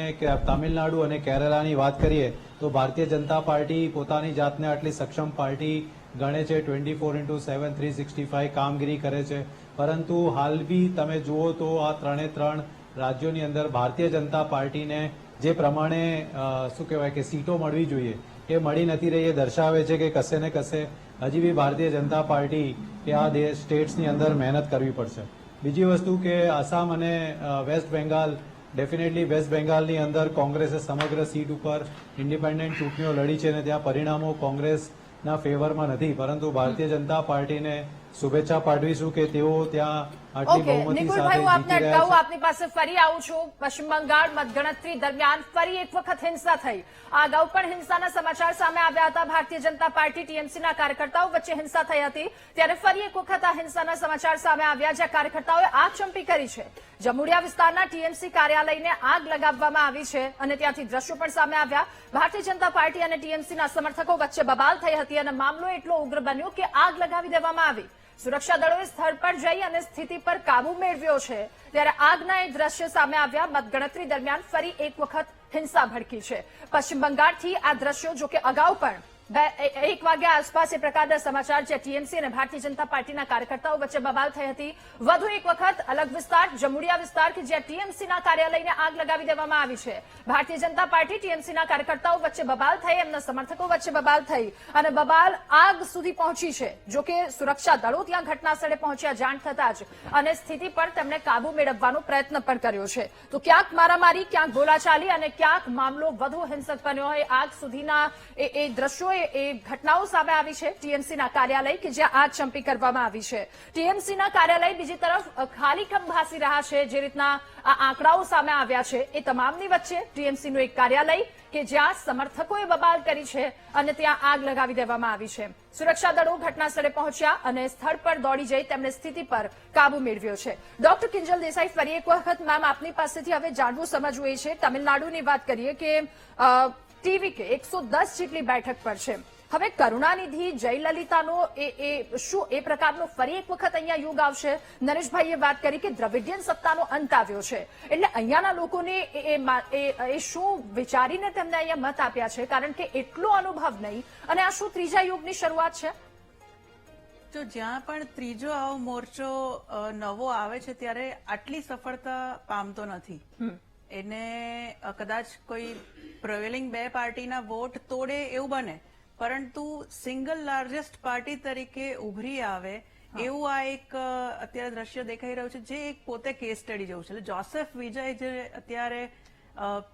તામિલનાડુ અને કેરલાની વાત કરીએ તો ભારતીય જનતા પાર્ટી પોતાની જાતને આટલી સક્ષમ પાર્ટી ગણે છે. 24/7 365 કામગીરી કરે છે, પરંતુ હાલ બી તમે જુઓ તો આ 3 રાજ્યોની અંદર ભારતીય જનતા પાર્ટીને જે પ્રમાણે શું કહેવાય કે સીટો મળવી જોઈએ એ મળી નથી રહી. એ દર્શાવે છે કે કશે ને કશે હજી બી ભારતીય જનતા પાર્ટી કે આ સ્ટેટ્સની અંદર મહેનત કરવી પડશે. બીજી વસ્તુ કે આસામ અને વેસ્ટ બેંગાલ, ડેફિનેટલી વેસ્ટ બેંગાલની અંદર કોંગ્રેસે સમગ્ર સીટ ઉપર ઇન્ડિપેન્ડન્ટ ચૂંટણીઓ લડી છે અને ત્યાં પરિણામો કોંગ્રેસના ફેવરમાં નથી, પરંતુ ભારતીય જનતા પાર્ટીને શુભેચ્છા પાઠવીશું કે તેઓ ત્યાં આટલી ઓકે, બહુમતી નિકુલભાઈ, હું સાથે આપને જીતી રહ્યા અટકાવું, છે. આપની પાસે ફરી આવું છું. પશ્ચિમ બંગાળ મતગણતરી દરમિયાન ફરી એક વખત હિંસા થઈ. આ અગાઉ પણ હિંસાના સમાચાર સામે આવ્યા હતા. ભારતીય જનતા પાર્ટી ટીએમસીના કાર્યકર્તાઓ વચ્ચે હિંસા થઈ હતી, ત્યારે ફરી એક વખત આ હિંસાના સમાચાર સામે આવ્યા, જ્યાં કાર્યકર્તાઓએ આગચંપી કરી છે. જમુડિયા વિસ્તારના ટીએમસી કાર્યાલયને આગ લગાવવામાં આવી છે અને ત્યાંથી દ્રશ્યો પણ સામે આવ્યા. ભારતીય જનતા પાર્ટી અને ટીએમસીના સમર્થકો વચ્ચે બબાલ થઈ હતી અને મામલો એટલો ઉગ્ર બન્યો કે આગ લગાવી દેવામાં આવી. સુરક્ષા દળોએ સ્થળ પર જઈ અને સ્થિતિ પર કાબુ મેળવ્યો છે, ત્યારે આગના એ દ્રશ્ય સામે આવ્યા. મતગણતરી દરમિયાન ફરી એક વખત હિંસા ભડકી છે. પશ્ચિમ બંગાળથી આ દ્રશ્યો, જો કે અગાઉ પણ 1 વાગ્યા આસપાસ એ પ્રકારના સમાચાર જે ટીએમસી અને ભારતીય જનતા પાર્ટીના કાર્યકર્તાઓ વચ્ચે બબાલ થઈ હતી. વધુ એક વખત અલગ વિસ્તાર, જમુડિયા વિસ્તાર, કે જ્યાં ટીએમસીના કાર્યાલયને આગ લગાવી દેવામાં આવી છે. ભારતીય જનતા પાર્ટી ટીએમસીના કાર્યકર્તાઓ વચ્ચે બબાલ થઈ, એમના સમર્થકો વચ્ચે બબાલ થઈ અને બબાલ આગ સુધી પહોંચી છે. જો કે સુરક્ષા દળો ત્યાં ઘટના સ્થળે પહોંચ્યા જાણ થતા જ અને સ્થિતિ પર તેમણે કાબુ મેળવવાનો પ્રયત્ન પણ કર્યો છે. તો ક્યાંક મારામારી, ક્યાંક બોલાચાલી અને ક્યાંક મામલો વધુ હિંસક બન્યો હોય. આગ સુધીના એ દ્રશ્યો, એ ઘટનાઓ સામે આવી છે. ટીએમસીના કાર્યાલય કે જ્યાં આગચંપી કરવામાં આવી છે. ટીએમસીના કાર્યાલય બીજી તરફ ખાલીખમ ભાસી રહ્યા છે. જે રીતના આ આંકડાઓ સામે આવ્યા છે એ તમામની વચ્ચે ટીએમસીનું એક કાર્યાલય કે જ્યાં સમર્થકોએ બબાલ કરી છે અને ત્યાં આગ લગાવી દેવામાં આવી છે. સુરક્ષા દળો ઘટના સ્થળે પહોંચ્યા અને સ્થળ પર દોડી જઈ તેમણે સ્થિતિ પર કાબુ મેળવ્યો છે. ડોક્ટર કિંજલ દેસાઈ, ફરી એક વખત મેમ આપની પાસેથી હવે જાણવું સમજવું એ છે, તમિલનાડુની વાત કરીએ કે ટીવી કે 110 જેટલી બેઠક પર છે. હવે કરુણાનિધિ, જયલલિતાનો શું એ પ્રકારનો ફરી એક વખત અહીંયા યુગ આવશે? નરેશભાઈએ વાત કરી કે દ્રવિડિયન સત્તાનો અંત આવ્યો છે, એટલે અહીંયાના લોકોને એ શું વિચારીને તેમને અહીંયા મત આપ્યા છે? કારણ કે એટલો અનુભવ નહીં, અને આ શું ત્રીજા યુગની શરૂઆત છે? તો જ્યાં પણ ત્રીજો આવો મોરચો નવો આવે છે ત્યારે આટલી સફળતા પામતો નથી. એને કદાચ કોઈ પ્રિવેલિંગ 2 પાર્ટીના વોટ તોડે એવું બને, પરંતુ સિંગલ લાર્જેસ્ટ પાર્ટી તરીકે ઉભરી આવે એવું આ એક અત્યારે દ્રશ્ય દેખાઈ રહ્યું છે, જે એક પોતે કેસ સ્ટડી જેવું છે. એટલે જોસેફ વિજય જે અત્યારે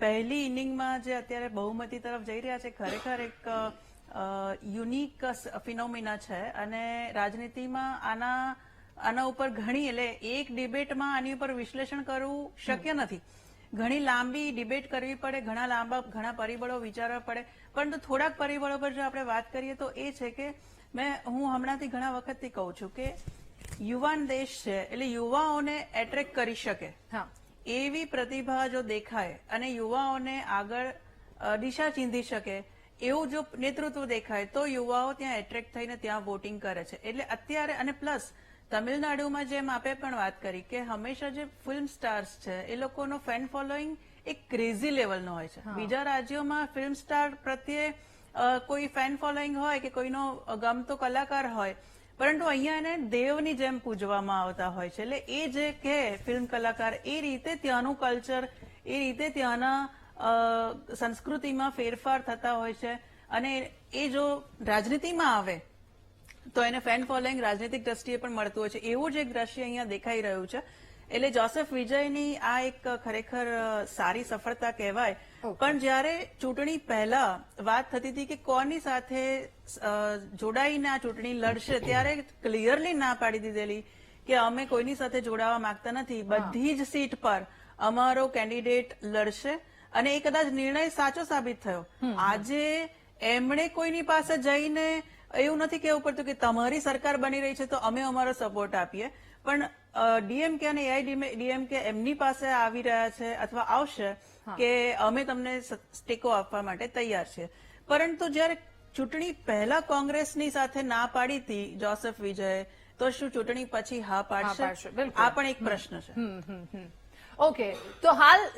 પહેલી ઇનિંગમાં જે અત્યારે બહુમતી તરફ જઈ રહ્યા છે, ખરેખર એક યુનિક ફિનોમિના છે. અને રાજનીતિમાં આના ઉપર ઘણી, એટલે એક ડિબેટમાં આની ઉપર વિશ્લેષણ કરવું શક્ય નથી. ઘણી લાંબી ડિબેટ કરવી પડે, ઘણા પરિબળો વિચારવા પડે. પરંતુ થોડાક પરિબળો પર જો આપણે વાત કરીએ તો એ છે કે હું હમણાંથી ઘણા વખતથી કહું છું કે યુવાન દેશ છે, એટલે યુવાઓને એટ્રેક્ટ કરી શકે એવી પ્રતિભા જો દેખાય અને યુવાઓને આગળ દિશા ચીંધી શકે એવું જો નેતૃત્વ દેખાય તો યુવાઓ ત્યાં એટ્રેક્ટ થઈને ત્યાં વોટિંગ કરે છે. એટલે અત્યારે, અને પ્લસ તમિલનાડુમાં જેમ આપે પણ વાત કરી કે હંમેશા જે ફિલ્મ સ્ટાર્સ છે એ લોકોનો ફેન ફોલોઈંગ એક ક્રેઝી લેવલનો હોય છે. બીજા રાજ્યોમાં ફિલ્મ સ્ટાર પ્રત્યે કોઈ ફેન ફોલોઈંગ હોય કે કોઈનો ગમતો કલાકાર હોય, પરંતુ અહીંયા એને દેવની જેમ પૂજવામાં આવતા હોય છે. એટલે એ જે કે ફિલ્મ કલાકાર, એ રીતે ત્યાંનું કલ્ચર, એ રીતે ત્યાંના સંસ્કૃતિમાં ફેરફાર થતા હોય છે. અને એ જો રાજનીતિમાં આવે તો એને ફેન ફોલોઈંગ રાજનીતિક દ્રષ્ટિએ પણ મળતું હોય છે. એવું જ એક દ્રશ્ય અહીંયા દેખાઈ રહ્યું છે. એટલે જોસેફ વિજયની આ એક ખરેખર સારી સફળતા કહેવાય. પણ જ્યારે ચૂંટણી પહેલા વાત થતી હતી કે કોની સાથે જોડાઈને આ ચૂંટણી લડશે, ત્યારે ક્લિયરલી ના પાડી દીધેલી કે અમે કોઈની સાથે જોડાવા માંગતા નથી. બધી જ સીટ પર અમારો કેન્ડિડેટ લડશે. અને એ કદાચ નિર્ણય સાચો સાબિત થયો. આજે એમણે કોઈની પાસે જઈને એવું નથી કહેવું પડતું કે તમારી સરકાર બની રહી છે તો અમે અમારો સપોર્ટ આપીએ, પણ ડીએમકે અને એઆઈડીએમકે એમની પાસે આવી રહ્યા છે અથવા આવશે કે અમે તમને ટેકો આપવા માટે તૈયાર છીએ. પરંતુ જયારે ચૂંટણી પહેલા કોંગ્રેસની સાથે ના પાડી હતી જોસેફ વિજયે, તો શું ચૂંટણી પછી હા પાડશે? આ પણ એક પ્રશ્ન છે. ઓકે, તો હાલ